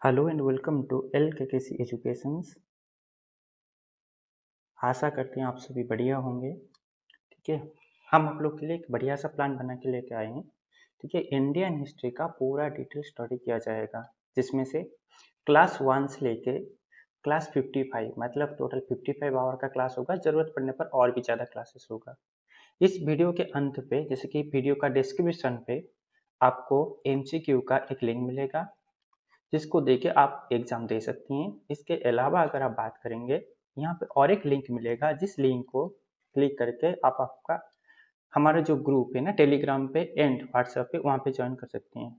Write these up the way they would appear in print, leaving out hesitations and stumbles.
Hello and welcome to LKKC educations. आशा करते हैं आप सभी बढ़िया होंगे। ठीक है, हम आप लोग के लिए एक बढ़िया सा प्लान बना के लेके आए हैं। ठीक है, इंडियन हिस्ट्री का पूरा डिटेल स्टडी किया जाएगा, जिसमें से क्लास 1 से लेके क्लास 55 मतलब टोटल 55 आवर का क्लास होगा। ज़रूरत पड़ने पर और भी ज़्यादा क्लासेस होगा। इस वीडियो के अंत पे, जैसे कि वीडियो का डिस्क्रिप्शन पे आपको MCQ का एक लिंक मिलेगा, जिसको देके आप एग्ज़ाम दे सकती हैं। इसके अलावा अगर आप बात करेंगे, यहाँ पे और एक लिंक मिलेगा, जिस लिंक को क्लिक करके आप आपका हमारा जो ग्रुप है ना टेलीग्राम पे एंड व्हाट्सएप पे, वहाँ पे ज्वाइन कर सकते हैं।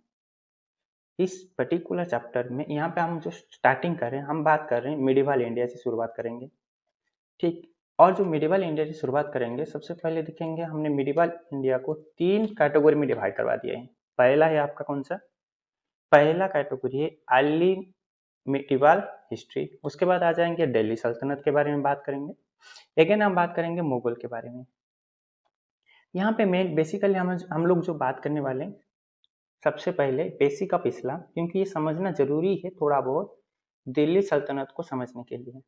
इस पर्टिकुलर चैप्टर में यहाँ पे हम जो स्टार्टिंग कर रहे हैं, हम बात कर रहे हैं मिडिवल इंडिया से शुरुआत करेंगे। ठीक, और जो मिडिवल इंडिया से शुरुआत करेंगे, सबसे पहले देखेंगे हमने मिडिवल इंडिया को 3 कैटेगरी में डिवाइड करवा दिया है। पहला है आपका कौन सा? पहला कैटेगरी है अर्ली मिडिवल हिस्ट्री। उसके बाद आ जाएंगे दिल्ली सल्तनत के बारे में बात करेंगे। अगेन हम बात करेंगे मुगल के बारे में। यहाँ पे मेन बेसिकली हम लोग जो बात करने वाले हैं, सबसे पहले बेसिक ऑफ इस्लाम, क्योंकि ये समझना जरूरी है थोड़ा बहुत दिल्ली सल्तनत को समझने के लिए।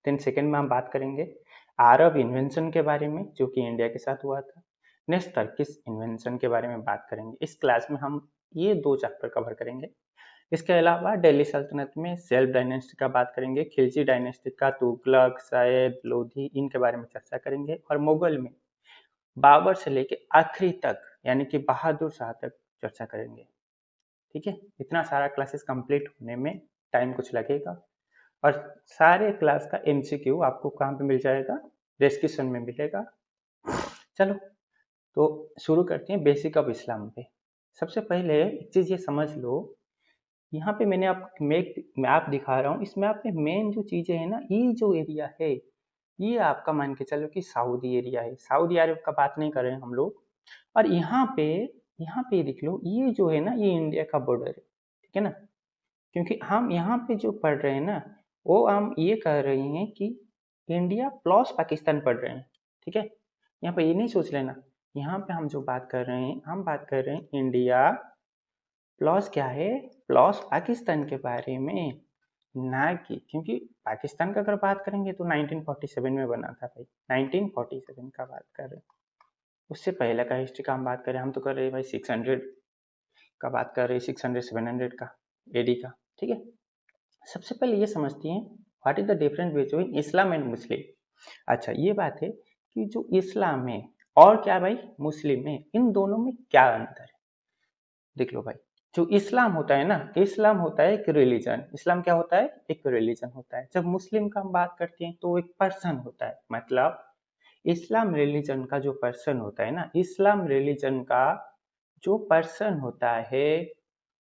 देन सेकेंड में हम बात करेंगे अरब इन्वेंशन के बारे में, जो कि इंडिया के साथ हुआ था। नेक्स्ट टर्किश इन्वेंशन के बारे में बात करेंगे। इस क्लास में हम ये 2 चैप्टर कवर करेंगे। इसके अलावा दिल्ली सल्तनत में सेल्फ डायनेस्टी का बात करेंगे, खिलजी डायनेस्टी का तुगलक, सैयद, लोधी, इनके बारे में चर्चा करेंगे। और मुगल में बाबर से लेके आखिरी तक, यानी कि बहादुर शाह तक चर्चा करेंगे। ठीक है, इतना सारा क्लासेस कंप्लीट होने में टाइम कुछ लगेगा, और सारे क्लास का MCQ आपको कहाँ पे मिल जाएगा? डिस्क्रिप्शन में मिलेगा। चलो, तो शुरू करते हैं बेसिक ऑफ इस्लाम पे। सबसे पहले एक चीज़ ये समझ लो, यहाँ पे मैंने आपको मैप दिखा रहा हूँ। इस मैप में मेन जो चीज़ें हैं ना, ये जो एरिया है, ये आपका मान के चलो कि सऊदी एरिया है। सऊदी अरब का बात नहीं कर रहे हैं हम लोग। और यहाँ पे देख लो, ये जो है ना, ये इंडिया का बॉर्डर है। ठीक है ना, क्योंकि हम यहाँ पे जो पढ़ रहे हैं ना, वो हम ये कह रहे हैं कि इंडिया प्लस पाकिस्तान पढ़ रहे हैं। ठीक है, यहाँ पे ये नहीं सोच लेना। यहाँ पे हम जो बात कर रहे हैं, हम बात कर रहे हैं इंडिया प्लस क्या है, प्लस पाकिस्तान के बारे में, ना कि, क्योंकि पाकिस्तान का अगर बात करेंगे तो 1947 में बना था भाई। 1947 का बात कर रहे हैं। उससे पहले का हिस्ट्री का हम बात करें, हम तो कर रहे हैं भाई 600 का बात कर रहे हैं, 600 700 का AD का। ठीक है, सबसे पहले ये समझती हैं what is the difference between Islam and Muslim. अच्छा, ये बात है कि जो इस्लाम है और क्या भाई मुस्लिम है, इन दोनों में क्या अंतर है? देख लो भाई, जो इस्लाम होता है ना, इस्लाम होता है एक रिलीजन। इस्लाम क्या होता है? एक रिलीजन होता है। जब मुस्लिम का हम बात करते हैं तो एक पर्सन होता है। मतलब इस्लाम रिलीजन का जो पर्सन होता है ना, इस्लाम रिलीजन का जो पर्सन होता है,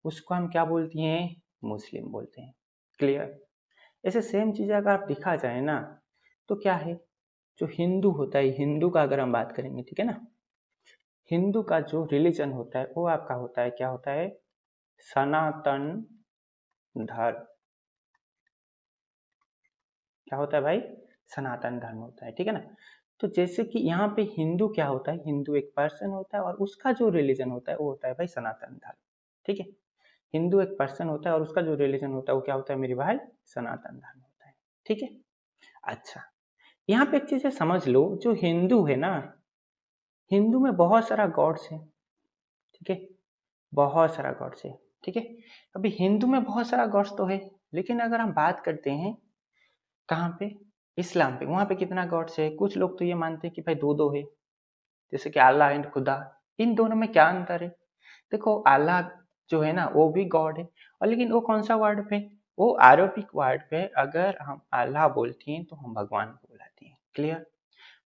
उसको हम क्या बोलते हैं? मुस्लिम बोलते हैं। क्लियर? ऐसे सेम चीज अगर आप दिखा जाए ना, तो क्या है, जो हिंदू होता है, हिंदू का अगर हम बात करेंगे, ठीक है ना, हिंदू का जो रिलीजन होता है वो आपका होता है, क्या होता है? सनातन धर्म। क्या होता है भाई? सनातन धर्म होता है। ठीक है ना, तो जैसे कि यहाँ पे हिंदू क्या होता है, हिंदू एक पर्सन होता है और उसका जो रिलीजन होता है वो होता है भाई सनातन धर्म। ठीक है, हिंदू एक पर्सन होता है और उसका जो रिलीजन होता है वो क्या होता है मेरे भाई? सनातन धर्म होता है। ठीक है, अच्छा, यहाँ पे एक चीज है समझ लो, जो हिंदू है ना, हिंदू में बहुत सारा गॉड्स है। ठीक है, बहुत सारा गॉड्स है। ठीक है, अभी हिंदू में बहुत सारा गॉड्स तो है, लेकिन अगर हम बात करते हैं कहाँ पे, इस्लाम पे, वहां पे कितना गॉड्स है? कुछ लोग तो ये मानते हैं कि भाई दो दो है, जैसे कि अल्लाह एंड खुदा। इन दोनों में क्या अंतर है? देखो, अल्लाह जो है ना वो भी गॉड है, और लेकिन वो कौन सा वर्ड पे? वो अरबिक वर्ड पे। अगर हम अल्लाह बोलते हैं तो हम भगवान को बुलाते हैं। क्लियर?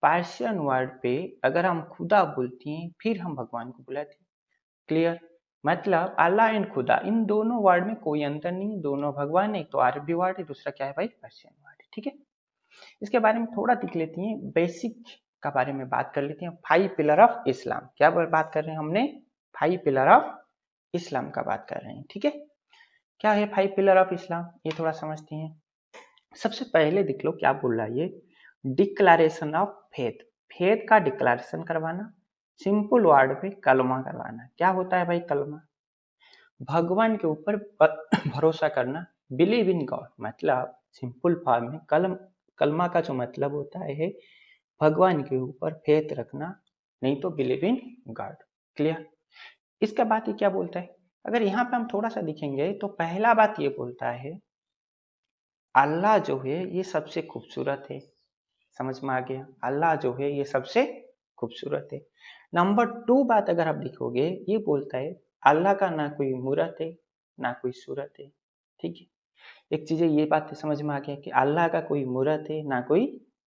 पार्शियन वर्ड पे अगर हम खुदा बोलते हैं फिर हम भगवान को बुलाते हैं। क्लियर? मतलब अल्लाह एंड खुदा, इन दोनों वर्ड में कोई अंतर नहीं, दोनों भगवान है। एक तो अरबी वर्ड है, दूसरा क्या है भाई? पर्शियन वर्ड है। ठीक है, इसके बारे में थोड़ा देख लेते हैं, बेसिक का बारे में बात कर लेते हैं। 5 पिलर ऑफ इस्लाम, क्या बात कर रहे हैं हमने? 5 पिलर ऑफ इस्लाम का बात कर रहे हैं। ठीक है, क्या है 5 पिलर ऑफ इस्लाम, ये थोड़ा समझते हैं। सबसे पहले देख लो क्या बोल रहा है ये, डिक्लेरेशन ऑफ फेथ। फेथ का डिक्लेरेशन करवाना, सिंपल वर्ड पे कलमा करवाना। क्या होता है भाई कलमा? भगवान के ऊपर भरोसा करना, बिलीव इन गॉड, मतलब सिंपल फॉर्म में कलमा का जो मतलब होता है भगवान के ऊपर फेथ रखना, नहीं तो बिलीव इन गॉड। क्लियर? इसका बात ये क्या बोलता है, अगर यहाँ पे हम थोड़ा सा दिखेंगे तो पहला बात ये बोलता है अल्लाह जो है ये सबसे खूबसूरत है। समझ में आ गया? अल्लाह जो है ये सबसे खूबसूरत है। नंबर 2 बात अगर आप देखोगे, ये बोलता है अल्लाह का ना कोई मूरत है ना कोई सूरत है। ठीक है, एक चीज ये बात समझ में आ गया कि अल्लाह का कोई मूरत है ना कोई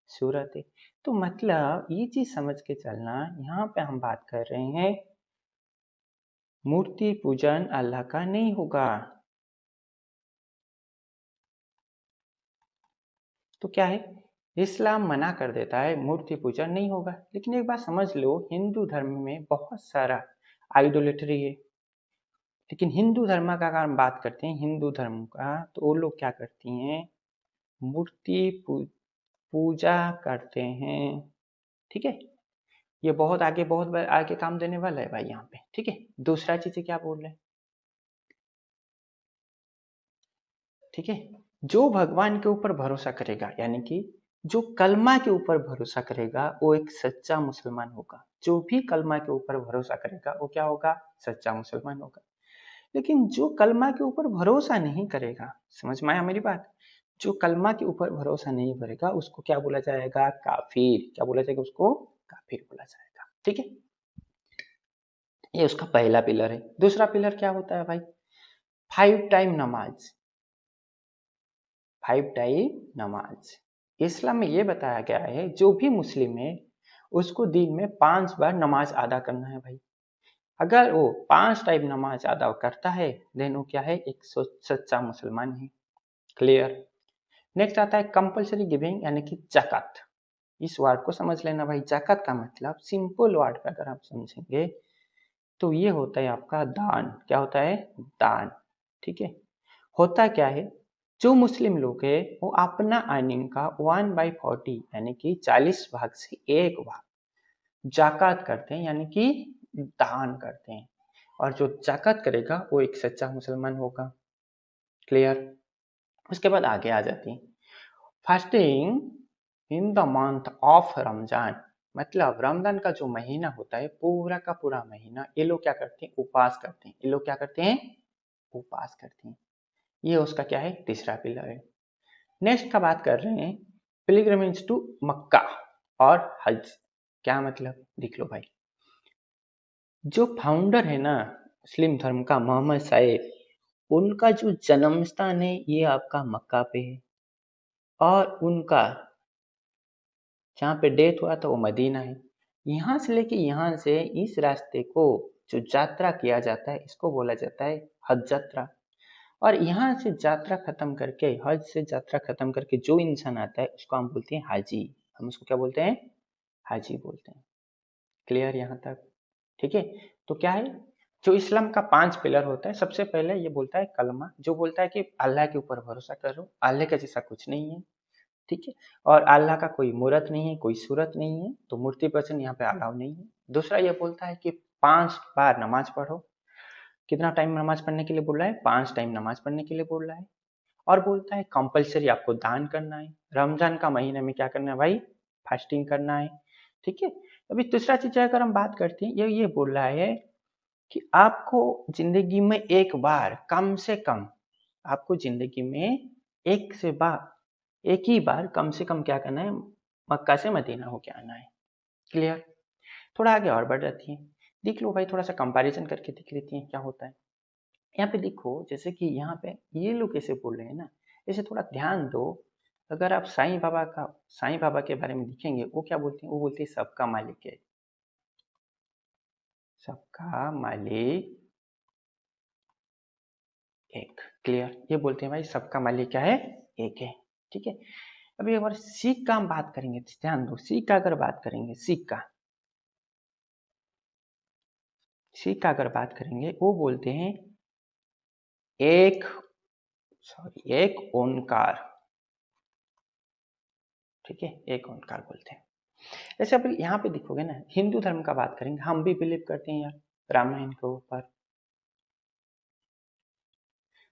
सूरत है। तो मतलब ये चीज समझ के चलना, यहाँ पे हम बात कर रहे हैं मूर्ति पूजन अल्लाह का नहीं होगा। तो क्या है, इस्लाम मना कर देता है मूर्ति पूजन नहीं होगा। लेकिन एक बात समझ लो, हिंदू धर्म में बहुत सारा आइडोलेटरी है। लेकिन हिंदू धर्म का अगर हम बात करते हैं, हिंदू धर्म का, तो वो लोग क्या करती हैं, मूर्ति पूजा करते हैं। ठीक है, ये बहुत आगे काम देने वाला है भाई यहाँ पे। ठीक है, दूसरा चीज क्या बोल रहे हैं, ठीक है, जो भगवान के ऊपर भरोसा करेगा, यानी कि जो कलमा के ऊपर भरोसा करेगा वो एक सच्चा मुसलमान होगा। जो भी कलमा के ऊपर भरोसा करेगा वो क्या होगा, सच्चा मुसलमान होगा। लेकिन जो कलमा के ऊपर भरोसा नहीं करेगा, समझ में आया मेरी बात, जो कलमा के ऊपर भरोसा नहीं करेगा उसको क्या बोला जाएगा, काफिर। क्या बोला जाएगा उसको, काफिर बोला जाएगा। ठीक है, ये उसका पहला पिलर है। दूसरा पिलर क्या होता है भाई, 5 टाइम नमाज। 5 टाइम नमाज इस्लाम में ये बताया गया है, जो भी मुस्लिम है उसको दिन में 5 बार नमाज अदा करना है भाई। अगर वो 5 टाइम नमाज अदा करता है देन वो क्या है, एक सच्चा मुसलमान है। क्लियर? नेक्स्ट आता है कंपल्सरी गिविंग, यानी कि जाकात। इस वर्ड को समझ लेना भाई, जाकात का मतलब सिंपल वर्ड में अगर आप समझेंगे तो ये होता है आपका दान। क्या होता है, दान। ठीक है, होता क्या है, जो मुस्लिम लोग है वो अपना अर्निंग का 1/40 यानी कि 40 भाग से 1 भाग जाकात करते हैं, यानी कि दान करते हैं। और जो जाकात करेगा वो एक सच्चा मुसलमान होगा। क्लियर? उसके बाद आगे आ जाती है fasting in the month of Ramzan. मतलब रमजान का जो महीना होता है, पूरा का पूरा महीना ये लोग क्या करते हैं, उपवास करते हैं। ये लोग क्या करते हैं, उपवास करते हैं। ये उसका क्या है, तीसरा पिलर है। नेक्स्ट का बात कर रहे हैं पिलग्रिमेज टू मक्का और हज। क्या मतलब, देख लो भाई, जो फाउंडर है ना मुस्लिम धर्म का, मोहम्मद साहेब, उनका जो जन्म स्थान है ये आपका मक्का पे है। और उनका जहाँ पे डेथ हुआ था वो मदीना है। यहाँ से लेके यहाँ से इस रास्ते को जो यात्रा किया जाता है इसको बोला जाता है हज यात्रा। और यहाँ से यात्रा खत्म करके, हज से यात्रा खत्म करके जो इंसान आता है उसको हम बोलते हैं हाजी। हम उसको क्या बोलते हैं, हाजी बोलते हैं। क्लियर यहाँ तक? ठीक है, तो क्या है, जो इस्लाम का 5 पिलर होता है, सबसे पहले ये बोलता है कलमा, जो बोलता है कि अल्लाह के ऊपर भरोसा करो, अल्लाह का जैसा कुछ नहीं है। ठीक है, और अल्लाह का कोई मूरत नहीं है, कोई सूरत नहीं है, तो मूर्ति पूजन यहाँ पे अलाउ नहीं है। दूसरा ये बोलता है कि 5 बार नमाज पढ़ो। कितना टाइम नमाज पढ़ने के लिए बोल रहा है, 5 टाइम नमाज पढ़ने के लिए बोल रहा है। और बोलता है कंपलसरी आपको दान करना है। रमजान का महीने में क्या करना है भाई, फास्टिंग करना है। ठीक है, अभी दूसरा चीज अगर हम बात करते हैं, ये बोल रहा है कि आपको जिंदगी में एक बार, कम से कम आपको जिंदगी में एक ही बार कम से कम क्या करना है, मक्का से मदीना होके आना है। क्लियर? थोड़ा आगे और बढ़ जाती है, देख लो भाई, थोड़ा सा कंपैरिजन करके देख लेती हैं क्या होता है। यहाँ पे देखो, जैसे कि यहाँ पे ये लोग कैसे बोल रहे हैं ना, इसे थोड़ा ध्यान दो। अगर आप साईं बाबा के बारे में देखेंगे, वो क्या बोलते हैं, वो बोलते हैं सबका मालिक है, सबका मालिक एक। क्लियर? ये बोलते हैं भाई सबका मालिक क्या है, एक है। ठीक है, अभी अगर सीख का हम बात करेंगे, ध्यान दो, सीख का अगर बात करेंगे, सीख का अगर बात करेंगे, वो बोलते हैं एक, एक ओंकार। ठीक है, एक ओंकार बोलते हैं। जैसे अब यहाँ पे देखोगे ना, हिंदू धर्म का बात करेंगे, हम भी बिलीव करते हैं यार रामायण के ऊपर।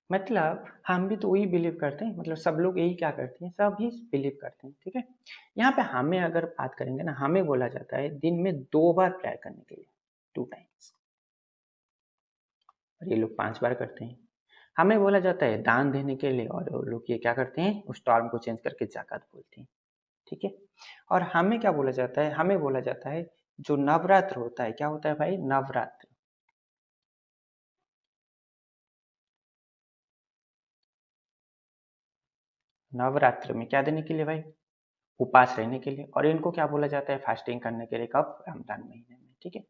मतलब हम भी तो वही बिलीव करते हैं, मतलब सब लोग यही क्या करते हैं, सब ही बिलीव करते हैं, ठीक है। यहाँ पे हमें अगर बात करेंगे ना, हमें बोला जाता है दिन में 2 बार प्रेयर करने के लिए, 2 टाइम्स, और ये लोग 5 बार करते हैं। हमें बोला जाता है दान देने के लिए, और वो लोग ये क्या करते हैं, उस टर्म को चेंज करके जाकात बोलते हैं, ठीक है। और हमें क्या बोला जाता है, हमें बोला जाता है जो नवरात्र होता है, क्या होता है भाई, नवरात्र, नवरात्र में क्या देने के लिए भाई, उपवास रहने के लिए। और इनको क्या बोला जाता है, फास्टिंग करने के लिए, कब, रमजान महीने में, ठीक है।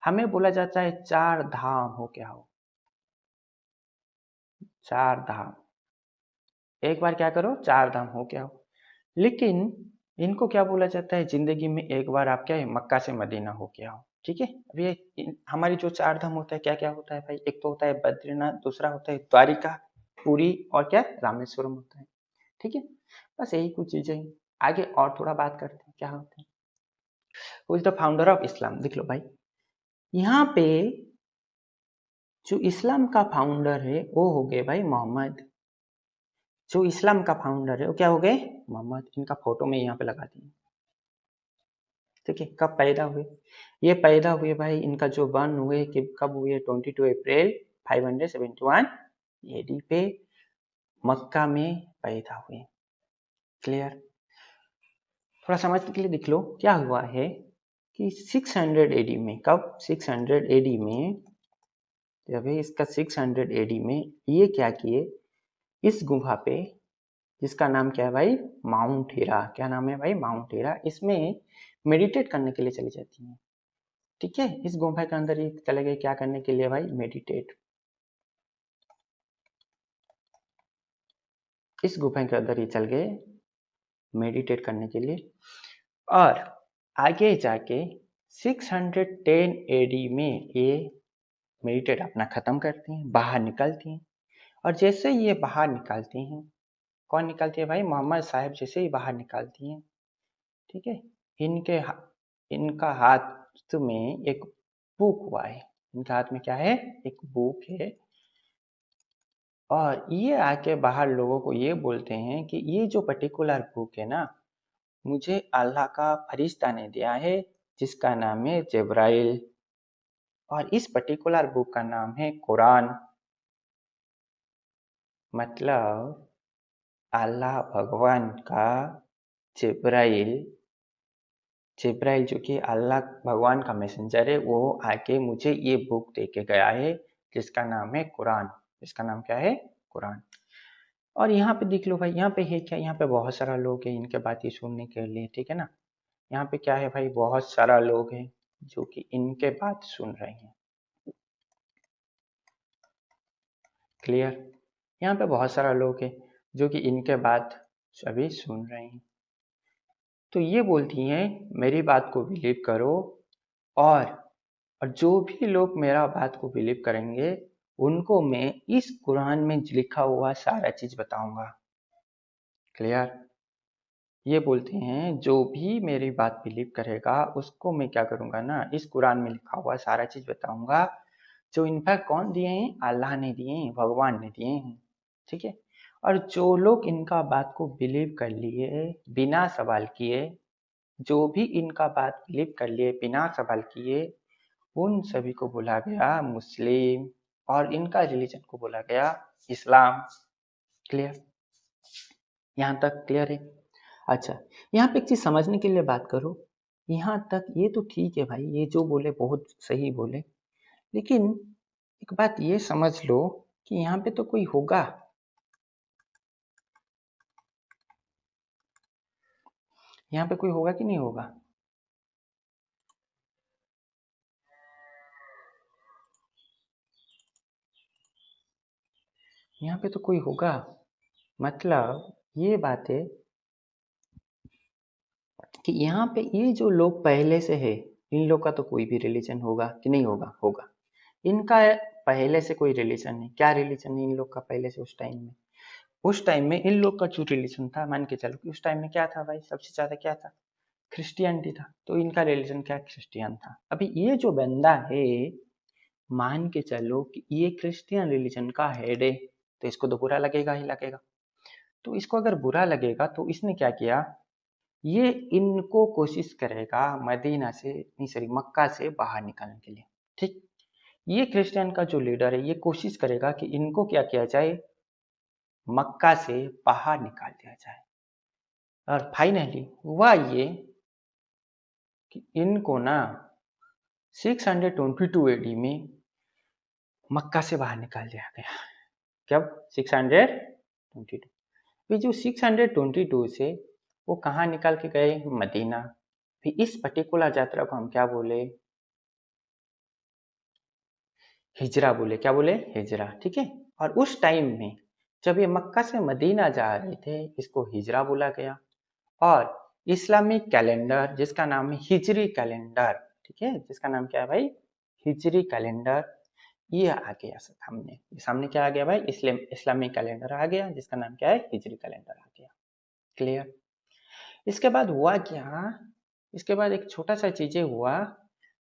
हमें बोला जाता है 4 धाम हो क्या हो, 4 धाम, एक बार क्या करो, 4 धाम हो क्या हो। लेकिन इनको क्या बोला जाता है, जिंदगी में एक बार आप क्या है, मक्का से मदीना हो क्या हो, ठीक है। अब ये हमारी जो 4 धाम होता है, क्या क्या होता है भाई, एक तो होता है बद्रीनाथ, दूसरा होता है द्वारिका, पुरी, और क्या, रामेश्वरम होता है, ठीक है। बस यही कुछ चीजें हैं। आगे और थोड़ा बात करते हैं क्या होते हैं। Who is the founder of Islam, देख लो भाई, यहाँ पे जो इस्लाम का फाउंडर है वो हो गए भाई मोहम्मद। जो इस्लाम का फाउंडर है वो क्या हो गए, मोहम्मद। इनका फोटो में यहाँ पे लगा दी, ठीक है। कब पैदा हुए, ये पैदा हुए भाई, इनका जो बर्न हुए कि कब हुए, 22 अप्रैल 571 एडी पे, मक्का में पैदा हुए। क्लियर, थोड़ा समझने के लिए देख लो क्या हुआ है कि 600 एडी में, कब, 600 एडी में, जब इसका 600 एडी में ये क्या किए, इस गुफा पे, जिसका नाम क्या है भाई, माउंट हीरा, क्या नाम है भाई, माउंट हीरा, इसमें मेडिटेट करने के लिए चली जाती हैं, ठीक है। इस गुफा के अंदर ये चले गए क्या करने के लिए भाई, मेडिटेट, इस गुफा के अंदर ये चल गए मेडिटेट करने के लिए। और आगे जाके 610 एडी में ये मेडिटेट अपना खत्म करती हैं, बाहर निकलती हैं। और जैसे ये बाहर निकलती हैं, कौन निकलती है भाई, मोहम्मद साहब जैसे ही बाहर निकलती हैं, ठीक है, इनके इनका हाथ में एक बुक हुआ है, इनके हाथ में क्या है, एक बुक है। और ये आके बाहर लोगों को ये बोलते हैं कि ये जो पर्टिकुलर बुक है ना, मुझे अल्लाह का फरिश्ता ने दिया है, जिसका नाम है जिब्राइल। और इस पर्टिकुलर बुक का नाम है कुरान। मतलब अल्लाह भगवान का जिब्राइल, जिब्राइल जो कि अल्लाह भगवान का मैसेंजर है, वो आके मुझे ये बुक दे के गया है, जिसका नाम है कुरान, जिसका नाम क्या है, कुरान। और यहाँ पे देख लो भाई, यहाँ पे है क्या, यहाँ पे बहुत सारा लोग हैं इनके बातें सुनने के लिए, ठीक है ना। यहाँ पे क्या है भाई, बहुत सारा लोग हैं जो कि इनके बात सुन रहे हैं। क्लियर, यहाँ पे बहुत सारा लोग हैं जो कि इनके बात सभी सुन रहे हैं। तो ये बोलती हैं मेरी बात को बिलीव करो, और और जो भी लोग मेरा बात को बिलीव करेंगे उनको मैं इस कुरान में लिखा हुआ सारा चीज बताऊंगा। क्लियर, ये बोलते हैं जो भी मेरी बात बिलीव करेगा उसको मैं क्या करूंगा ना, इस कुरान में लिखा हुआ सारा चीज बताऊंगा, जो इनफैक्ट कौन दिए हैं, अल्लाह ने दिए हैं, भगवान ने दिए हैं, ठीक है। और जो लोग इनका बात को बिलीव कर लिए बिना सवाल किए, जो भी इनका बात बिलीव कर लिए बिना सवाल किए, उन सभी को बोला गया मुस्लिम, और इनका रिलीजन को बोला गया इस्लाम। क्लियर, यहाँ तक क्लियर है। अच्छा, यहाँ पे एक चीज समझने के लिए बात करो, यहाँ तक ये तो ठीक है भाई, ये जो बोले बहुत सही बोले, लेकिन एक बात ये समझ लो कि यहाँ पे तो कोई होगा, यहाँ पे कोई होगा कि नहीं होगा, यहाँ पे तो कोई होगा। मतलब ये बात है कि यहाँ पे ये जो लोग पहले से है, इन लोग का तो कोई भी रिलीजन होगा कि नहीं होगा, होगा। इनका पहले से कोई रिलीजन नहीं, क्या रिलीजन है इन लोग का पहले से, उस टाइम में, उस टाइम में इन लोग का जो रिलीजन था, मान के चलो कि उस टाइम में क्या था भाई, सबसे ज्यादा क्या था, क्रिश्चियनिटी था। तो इनका रिलीजन क्या, क्रिश्चियन था। अभी ये जो बंदा है, मान के चलो कि ये क्रिश्चियन रिलीजन का हेड है, तो इसको तो बुरा लगेगा ही लगेगा। तो इसको अगर बुरा लगेगा तो इसने क्या किया, ये इनको कोशिश करेगा मदीना से, नहीं सॉरी, मक्का से बाहर निकालने के लिए। ठीक, ये क्रिश्चियन का जो लीडर है ये कोशिश करेगा कि इनको क्या किया जाए, मक्का से बाहर निकाल दिया जाए। और फाइनली हुआ ये कि इनको ना 622 एडी में मक्का से बाहर निकाल दिया गया। कब? 622। फिर जो 622 से वो कहाँ निकाल के गए, मदीना। फिर इस पर्टिकुलर यात्रा को हम क्या बोले, हिजरा बोले। क्या बोले? हिजरा। ठीक है। और उस टाइम में जब ये मक्का से मदीना जा रहे थे, इसको हिजरा बोला गया। और इस्लामिक कैलेंडर जिसका नाम है हिजरी कैलेंडर, ठीक है, जिसका नाम क्या है भाई, हिजरी कैलेंडर, ये आ गया सामने। सामने क्या आ गया भाई, इस्लामिक कैलेंडर आ गया जिसका नाम क्या है, हिजरी कैलेंडर आ गया। क्लियर? इसके बाद हुआ क्या, इसके बाद एक छोटा सा चीजें हुआ।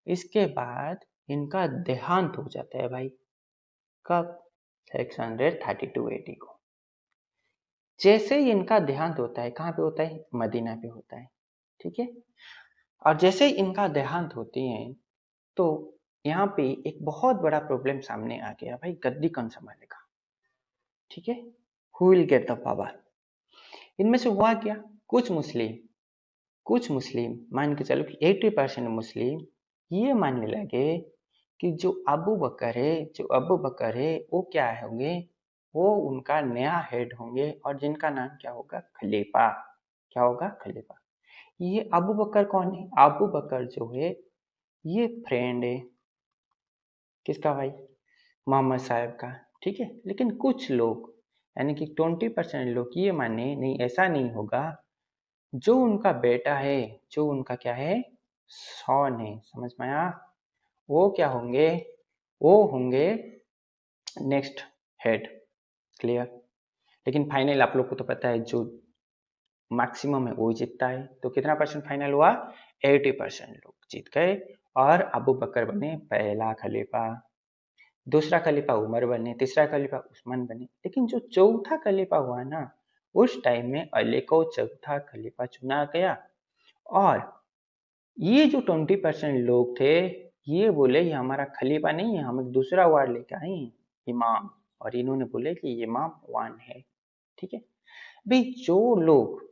इसके बाद इनका देहांत हो जाता है भाई। कब? 632 एडी को। जैसे ही इनका देहांत होता है, कहाँ पे होता है, मदीना पे होता है। ठीक है। और जैसे ही इनका देहांत होती है तो यहाँ पे एक बहुत बड़ा प्रॉब्लम सामने आ गया भाई, गद्दी कौन संभालेगा। ठीक है, who will get the power. इनमें से हुआ क्या, कुछ मुस्लिम मान के चलो कि 80% मुस्लिम ये मानने लगे कि जो अबू बकर है वो क्या होंगे, वो उनका नया हेड होंगे और जिनका नाम क्या होगा, खलीफा। क्या होगा, खलीफा। ये अबू बकर कौन है, अबू बकर जो है ये फ्रेंड है किसका भाई, मोहम्मद साहब का। ठीक है। लेकिन कुछ लोग यानी कि 20% लोग ये माने नहीं, ऐसा नहीं होगा। जो उनका बेटा है, जो उनका क्या है, सॉन है, समझ में आया, वो क्या होंगे, वो होंगे नेक्स्ट हेड। क्लियर? लेकिन फाइनल आप लोग को तो पता है जो मैक्सिमम है वो जीतता है। तो कितना परसेंट फाइनल हुआ, 80% लोग जीत गए और अबू बकर बने पहला खलीफा। दूसरा खलीफा उमर बने, तीसरा खलीफा उस्मान बने। लेकिन जो चौथा खलीफा हुआ ना, उस टाइम में अली को चौथा खलीफा चुना गया। और ये जो 20% लोग थे ये बोले ये हमारा खलीफा नहीं है, हम एक दूसरा वार्ड लेके आए हैं, इमाम। और इन्होंने बोले कि ये इमाम वन है। ठीक है भाई। जो लोग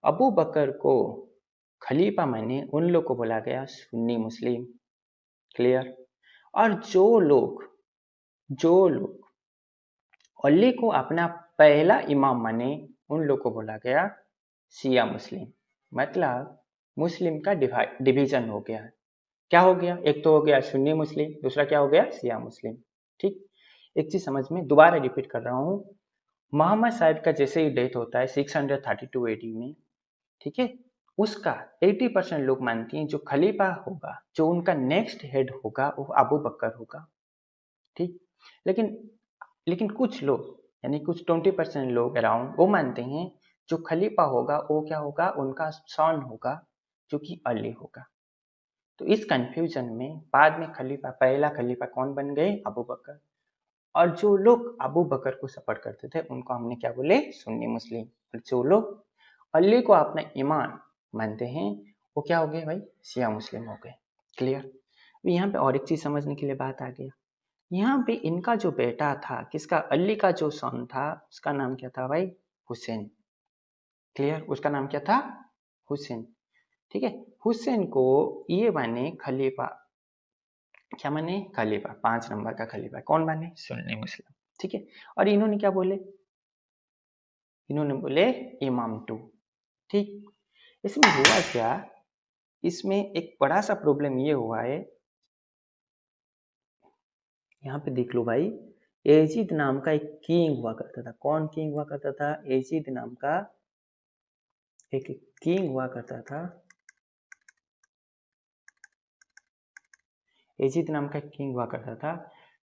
अबू बकर को खलीफा माने उन लोग को बोला गया सुन्नी मुस्लिम। क्लियर? और जो लोग अली को अपना पहला इमाम माने उन लोग को बोला गया शिया मुस्लिम। मतलब मुस्लिम का डिवीजन हो गया। क्या हो गया, एक तो हो गया सुन्नी मुस्लिम, दूसरा क्या हो गया, शिया मुस्लिम। ठीक। एक चीज समझ में, दोबारा रिपीट कर रहा हूँ। मोहम्मद साहब का जैसे ही डेथ होता है 632 एडी में, ठीक है, उसका 80% लोग मानती हैं जो खलीफा होगा, जो उनका नेक्स्ट हेड होगा, वो अबू बकर होगा। ठीक। लेकिन लेकिन कुछ लोग यानी कुछ 20% लोग अराउंड वो मानते हैं जो खलीफा होगा वो क्या होगा, उनका सन होगा जो कि अली होगा। तो इस कंफ्यूजन में बाद में पहला खलीफा कौन बन गए, अबू बकर। और जो लोग अबू बकर को सपोर्ट करते थे उनको हमने क्या बोले, सुन्नी मुस्लिम। और जो लोग अली को अपना ईमान मानते हैं वो क्या हो गए भाई, शिया मुस्लिम हो गए। क्लियर? यहाँ पे और एक चीज समझने के लिए बात आ गया। यहाँ पे इनका जो बेटा था, किसका, अली का जो सन था, उसका नाम क्या था भाई, हुसैन। क्लियर? उसका नाम क्या था, हुसैन। ठीक है। हुसैन को ये माने खलीफा, क्या माने, खलीफा, 5 नंबर का खलीफा। कौन माने, सुन्नी मुस्लिम। ठीक है। और इन्होंने क्या बोले, इन्होंने बोले इमाम टू। ठीक। इसमें हुआ क्या, इसमें एक बड़ा सा प्रॉब्लम ये हुआ है, यहाँ पे देख लो भाई, एजिद नाम का एक किंग हुआ करता था। कौन किंग हुआ करता था, एजिद नाम का एक किंग हुआ करता था। एजिद नाम का एक किंग हुआ करता था।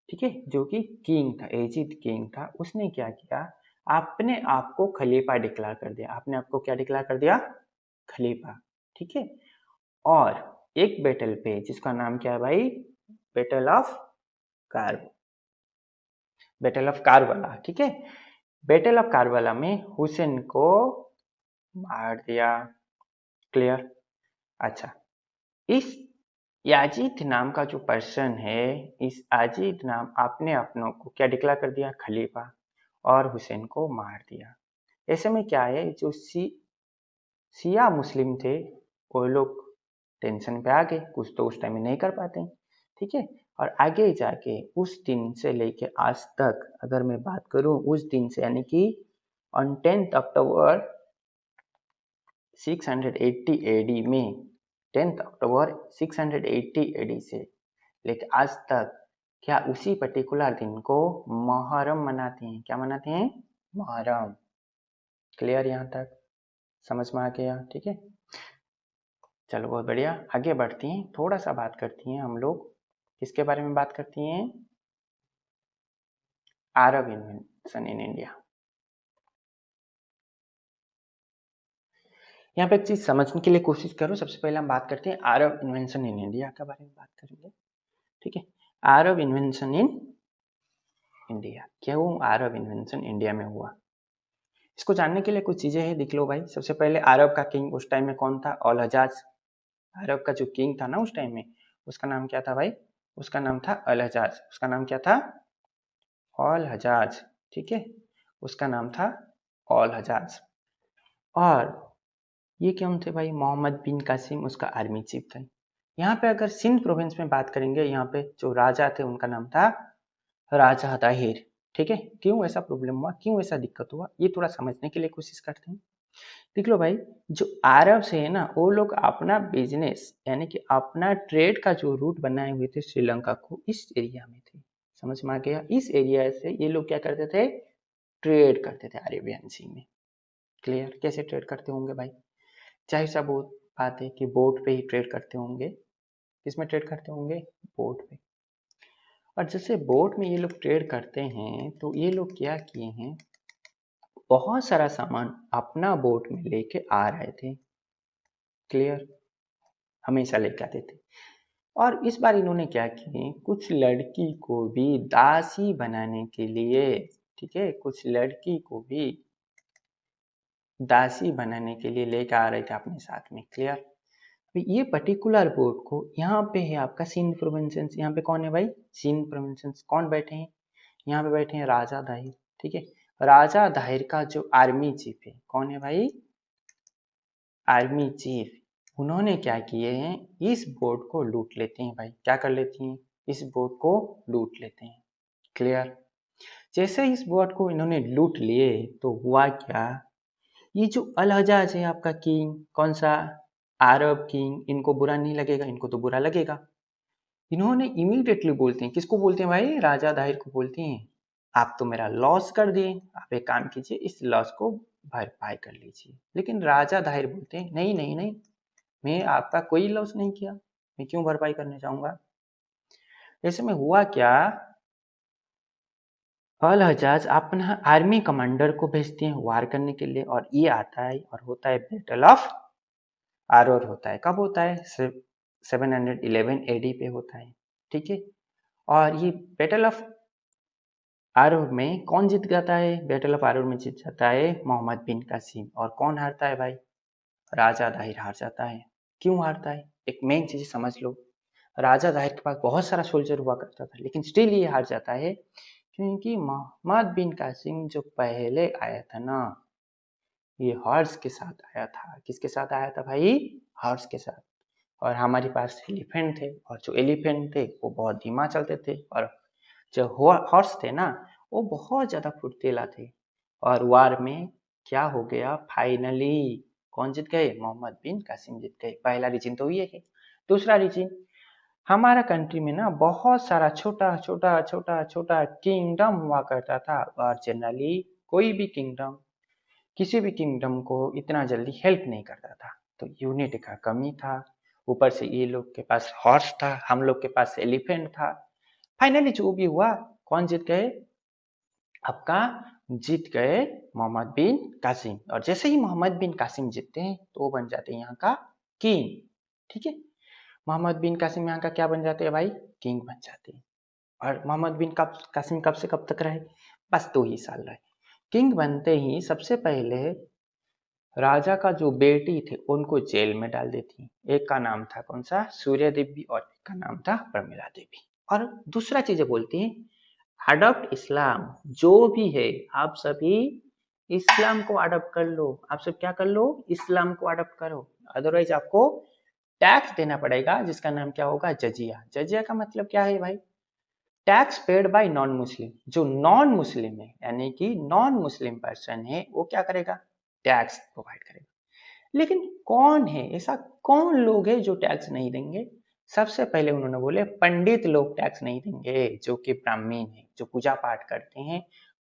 ठीक है, जो कि किंग था, एजिद किंग था। उसने क्या किया, अपने आप को खलीफा डिक्लेयर कर दिया। अपने आप को क्या डिक्लेयर कर दिया, खलीफा। ठीक है। और एक बैटल पे जिसका नाम क्या है भाई, बैटल ऑफ कार्बो, बैटल ऑफ कारबला, ठीक है। बैटल ऑफ कारबला में हुसैन को मार दिया। क्लियर। अच्छा, इस याजीद नाम का जो पर्सन है, इस याजीद नाम आपने अपनों को क्या डिक्लेयर कर दिया, खलीफा, और हुसैन को मार दिया। ऐसे में क्या है, जो शिया मुस्लिम थे वो लोग टेंशन पे आ गए, कुछ तो उस टाइम में नहीं कर पाते, ठीक है। और आगे जाके उस दिन से लेके आज तक अगर मैं बात करूं, उस दिन से यानी कि ऑन 10th अक्टूबर 680 एडी में, 10th अक्टूबर 680 एडी से लेके आज तक क्या उसी पर्टिकुलर दिन को मुहर्रम मनाते हैं। क्या मनाते हैं, मुहर्रम। क्लियर, यहाँ तक समझ में आ गया, ठीक है। चलो बहुत बढ़िया, आगे बढ़ती हैं, थोड़ा सा बात करती हैं हम लोग, किसके बारे में बात करती हैं, अरब इन्वेंशन इन इंडिया। यहाँ पे एक चीज समझने के लिए कोशिश करो। सबसे पहले हम बात करते हैं अरब इन्वेंशन इन इंडिया के बारे में बात करेंगे, ठीक है। अरब इन्वेंशन इन इंडिया, क्यों अरब इन्वेंशन इंडिया में हुआ, इसको जानने के लिए कुछ चीजें हैं, देख लो भाई। सबसे पहले अरब का किंग उस टाइम में कौन था, अल हजाज। अरब का जो किंग था ना उस टाइम में, उसका नाम क्या था भाई, उसका नाम था अल हजाज। उसका नाम क्या था, अल हजाज, ठीक है, उसका नाम था अल हजाज। और ये कौन थे भाई, मोहम्मद बिन कासिम उसका आर्मी चीफ था। यहाँ पे अगर सिंध प्रोविंस में बात करेंगे, यहाँ पे जो राजा थे उनका नाम था राजा दाहिर, ठीक है। क्यों ऐसा प्रॉब्लम हुआ, क्यों ऐसा दिक्कत हुआ, ये थोड़ा समझने के लिए कोशिश करते हैं। देख लो भाई, जो अरब से है ना, वो लोग अपना बिजनेस यानी कि अपना ट्रेड का जो रूट बनाए हुए थे श्रीलंका को, इस एरिया में थे। समझ में आ गया, इस एरिया से ये लोग क्या करते थे, ट्रेड करते थे अरेबियन सी में। क्लियर, कैसे ट्रेड करते होंगे भाई, चाहे सा बहुत बात है कि बोट पे ही ट्रेड करते होंगे। किसमें ट्रेड करते होंगे, बोट पे। और जैसे बोट में ये लोग ट्रेड करते हैं, तो ये लोग क्या किए हैं, बहुत सारा सामान अपना बोट में लेके आ रहे थे। क्लियर, हमेशा लेके आते थे। और इस बार इन्होंने क्या किए, कुछ लड़की को भी दासी बनाने के लिए, ठीक है, कुछ लड़की को भी दासी बनाने के लिए लेकर आ रहे थे अपने साथ में। क्लियर, तो ये पर्टिकुलर बोर्ड को, यहाँ पे है आपका सिंध प्रोविंसेस। यहाँ पे कौन है भाई, सिंध प्रोविंसेस। कौन बैठे हैं, यहाँ पे बैठे हैं राजा दाहिर, ठीक है। राजा दाहिर का जो आर्मी चीफ है, कौन है भाई, आर्मी चीफ। उन्होंने क्या किए हैं, इस बोर्ड को लूट लेते हैं भाई। क्या कर लेती हैं, इस बोर्ड को लूट लेते हैं। क्लियर, जैसे इस बोर्ड को इन्होंने लूट लिए तो हुआ क्या, ये जो अल हजाज है आपका किंग, कौन सा, अरब किंग, इनको बुरा नहीं लगेगा, इनको तो बुरा लगेगा। इन्होंने इमीडिएटली बोलते हैं, किसको बोलते हैं भाई, राजा दाहिर को बोलते हैं, आप तो मेरा लॉस कर दिए, आप एक काम कीजिए, इस लॉस को भरपाई कर लीजिए। लेकिन राजा दाहिर बोलते हैं, नहीं नहीं नहीं, मैं आपका कोई लॉस नहीं किया, मैं क्यों भरपाई करने जाऊंगा। ऐसे में हुआ क्या, अल हजाज अपना आर्मी कमांडर को भेजते हैं वार करने के लिए, और ये आता है और होता है बैटल ऑफ आरोर। होता है, कब होता है, 711 एडी पे होता है, ठीक है। और ये बैटल ऑफ आरोर में कौन जीत जाता है, बैटल ऑफ आरोर में जीत जाता है मोहम्मद बिन कासिम। और कौन हारता है भाई, राजा दाहिर हार जाता है। क्यों हारता है, एक मेन चीज समझ लो, राजा दाहिर के पास बहुत सारा सोल्जर हुआ करता था, लेकिन स्टिल ये हार जाता है क्योंकि मोहम्मद बिन कासिम जो पहले आया था ना, ये हॉर्स के साथ आया था। किसके साथ आया था भाई, हॉर्स के साथ। और हमारे पास एलिफेंट थे, और जो एलिफेंट थे वो बहुत धीमा चलते थे, और जो हॉर्स थे ना वो बहुत ज्यादा फुर्तीला थे। और वार में क्या हो गया, फाइनली कौन जीत गए, मोहम्मद बिन कासिम जीत गए। पहला रीजन तो ये है। दूसरा रीजन, हमारा कंट्री में ना बहुत सारा छोटा छोटा छोटा छोटा किंगडम हुआ करता था, और जनरली कोई भी किंगडम किसी भी किंगडम को इतना जल्दी हेल्प नहीं करता था, तो यूनिटी का कमी था। ऊपर से ये लोग के पास हॉर्स था, हम लोग के पास एलिफेंट था। फाइनली जो भी हुआ, कौन जीत गए, आपका जीत गए मोहम्मद बिन कासिम। और जैसे ही मोहम्मद बिन कासिम जीतते हैं तो वो बन जाते हैं यहाँ का किंग, ठीक है। मोहम्मद बिन कासिम यहाँ का क्या बन जाते हैं भाई, किंग बन जाते हैं। और मोहम्मद बिन कासिम कब से कब तक रहे? बस 2 ही साल रहे। किंग बनते ही सबसे पहले राजा का जो बेटी थे उनको जेल में डाल देती। एक का नाम था कौन सा? सूर्य देवी, और एक का नाम था प्रमिला देवी। और दूसरा चीजें बोलती हैं, अडॉप्ट इस्लाम। जो भी है आप सभी इस्लाम को अडॉप्ट कर लो। आप सब क्या कर लो? इस्लाम को अडॉप्ट करो, अदरवाइज आपको टैक्स देना पड़ेगा, जिसका नाम क्या होगा? जजिया। जजिया का मतलब क्या है भाई? Tax paid by non Muslim. जो नॉन मुस्लिम है, यानी कि नॉन मुस्लिम पर्सन है, वो क्या करेगा? टैक्स प्रोवाइड करेगा। लेकिन कौन है ऐसा, कौन लोग है जो टैक्स नहीं देंगे? सबसे पहले उन्होंने बोले पंडित लोग टैक्स नहीं देंगे, जो कि ब्राह्मण है, जो पूजा पाठ करते हैं,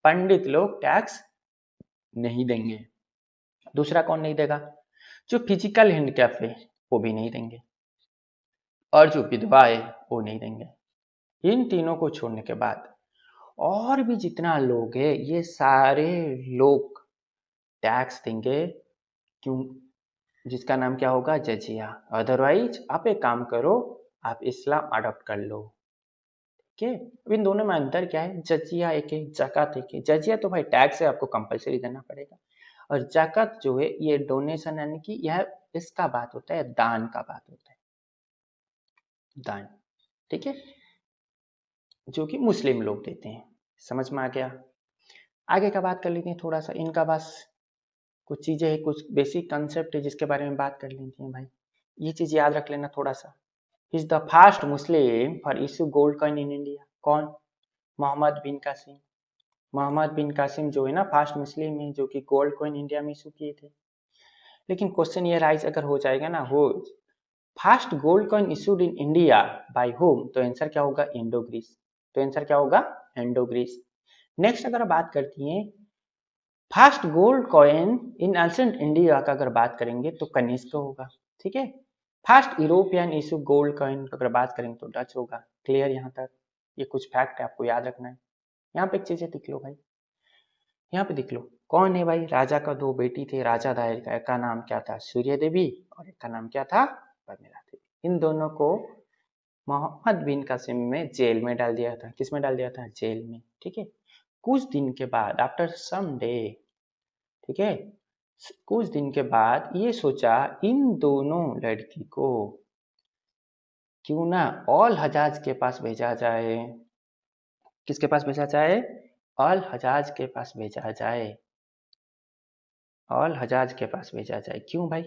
पंडित लोग टैक्स नहीं देंगे। दूसरा कौन नहीं देगा? जो फिजिकल हैंडीकैप है वो भी नहीं देंगे, और जो विधवा है वो नहीं देंगे। इन तीनों को छोड़ने के बाद और भी जितना लोग है, ये सारे लोग टैक्स देंगे। क्यों? जिसका नाम क्या होगा? जजिया। अदरवाइज आप एक काम करो, आप इस्लाम अडॉप्ट कर लो। ठीक है, अब इन दोनों में अंतर क्या है? जजिया एक है, जकात एक है। जजिया तो भाई टैक्स है, आपको कंपलसरी देना पड़ेगा। और जकात जो है ये डोनेशन, यानी कि यह इसका बात होता है, दान का बात होता है, दान। ठीक है, जो कि मुस्लिम लोग देते हैं। समझ में आ गया? आगे का बात कर लेते हैं थोड़ा सा, इनका बस कुछ चीजें हैं, कुछ बेसिक कंसेप्ट है जिसके बारे में बात कर लेते हैं भाई। ये चीज याद रख लेना थोड़ा सा। Is the first Muslim for issue gold coin in India. कौन? मोहम्मद बिन कासिम। मोहम्मद बिन कासिम जो है ना, फर्स्ट मुस्लिम है जो कि गोल्ड कॉइन इंडिया में इशू किए थे। लेकिन क्वेश्चन ये राइज अगर हो जाएगा ना, हो first gold coin issued in India by home, तो आंसर क्या होगा? Indo Greece. तो आंसर क्या होगा? Indo Greece. नेक्स्ट अगर बात करती हैं first gold coin in ancient India का, अगर बात करेंगे तो कनिष्क होगा। ठीक है, first European issue gold coin अगर बात करेंगे तो डच होगा। क्लियर यहाँ तक? ये कुछ फैक्ट है, आपको याद रखना है। यहाँ पे एक चीजें दिख लो भाई, यहाँ पे दिख लो कौन है भाई? राजा का 2 बेटी थे, राजा दाहिर का। एक का नाम क्या था? सूर्य देवी, और एक का नाम क्या था? प्रमिला देवी। इन दोनों को मोहम्मद बिन कासिम में जेल में डाल दिया था। किस में डाल दिया था? जेल में। ठीक है, कुछ दिन के बाद, आफ्टर सम डे, ठीक है, कुछ दिन के बाद ये सोचा इन दोनों लड़की को क्यों ना ऑल हजाज के पास भेजा जाए। किसके पास भेजा जाए? ऑल हजाज के पास भेजा जाए। ऑल हजाज के पास भेजा जाए। क्यों भाई?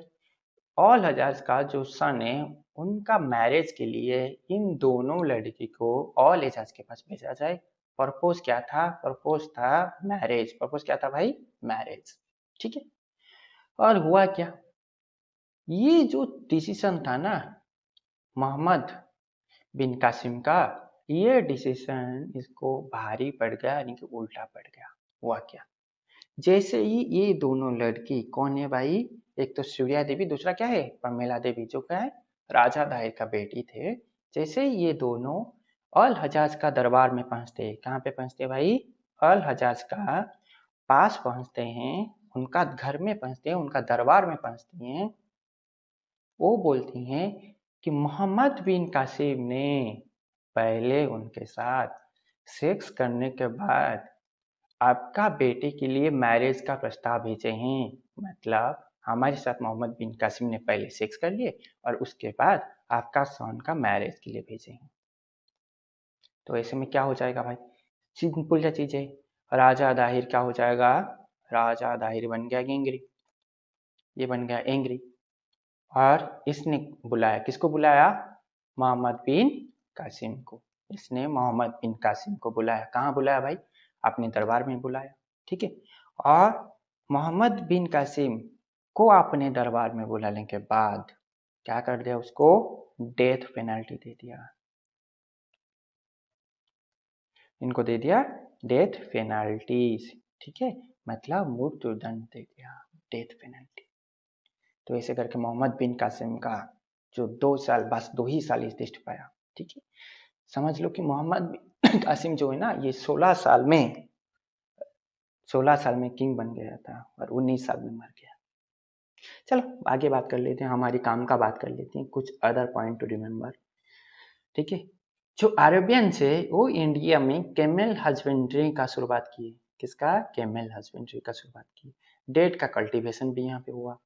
ऑल हजाज का जो सन है, उनका मैरिज के लिए इन दोनों लड़की को ऑल हजाज के पास भेजा जाए। पर्पोज क्या था? पर्पोज था मैरिज। पर्पोज क्या था भाई? मैरिज। ठीक है, और हुआ क्या? ये जो डिसीजन था ना मोहम्मद बिन कासिम का, ये डिसीजन इसको भारी पड़ गया, यानी कि उल्टा पड़ गया। हुआ क्या? जैसे ही ये दोनों लड़की, कौन है भाई? एक तो सूर्या देवी, दूसरा क्या है? प्रमिला देवी, जो क्या है? राजा दाहिर का बेटी थे। जैसे ही ये दोनों अल हजाज का दरबार में पहुंचते, कहाँ पे पहुंचते भाई? अल हजाज का पास पहुंचते हैं, उनका घर में पहुंचते हैं, उनका दरबार में पहुंचती हैं। वो बोलती हैं कि मोहम्मद बिन कासिम ने पहले उनके साथ सेक्स करने के बाद आपका बेटे के लिए मैरिज का प्रस्ताव भेजे हैं। मतलब हमारे साथ मोहम्मद बिन कासिम ने पहले सेक्स कर लिए और उसके बाद आपका सन का मैरिज के लिए भेजे हैं। तो ऐसे में क्या हो जाएगा भाई? सिंपल सा चीज है, राजा दाहिर क्या हो जाएगा? राजा दाहिर बन गया गेंगरी, ये बन गया एंग्री। और इसने बुलाया, किसको बुलाया? मोहम्मद बिन कासिम को। इसने मोहम्मद बिन कासिम को बुलाया। कहाँ बुलाया भाई? अपने दरबार में बुलाया। ठीक है, और मोहम्मद बिन कासिम को अपने दरबार में बुलाने के बाद क्या कर दिया? उसको डेथ पेनल्टी दे दिया। इनको दे दिया डेथ पेनल्टीज। ठीक है, मतलब मृत्युदंड दे दिया, डेथ पेनल्टी। तो ऐसे करके मोहम्मद बिन कासिम का जो 2 साल, बस 2 ही साल इस पाया। ठीक है, समझ लो कि मोहम्मद बिन कासिम जो है ना, ये 16 साल में किंग बन गया था और 19 साल में मर गया। चलो आगे बात कर लेते हैं, हमारी काम का बात कर लेते हैं, कुछ अदर पॉइंट टू रिमेम्बर। ठीक है, जो अरेबियन से वो इंडिया में कैमल हस्बेंड्री का शुरुआत की। किसका? कैमल हस्बेंड्री का शुरुआत की। डेट का कल्टीवेशन भी यहाँ पे हुआ।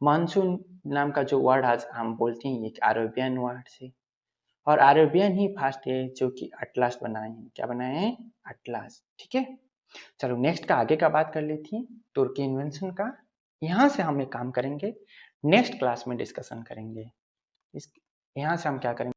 मानसून नाम का जो वर्ड आज हम बोलते हैं ये अरेबियन वर्ड से, और अरेबियन ही फर्स्ट है जो कि अटलास बनाए हैं। क्या बनाए हैं? अटलास। ठीक है, चलो नेक्स्ट का आगे का बात कर लेती हैं, तुर्की इन्वेंशन का। यहाँ से हम एक काम करेंगे, नेक्स्ट क्लास में डिस्कशन करेंगे। इस यहाँ से हम क्या करेंगे?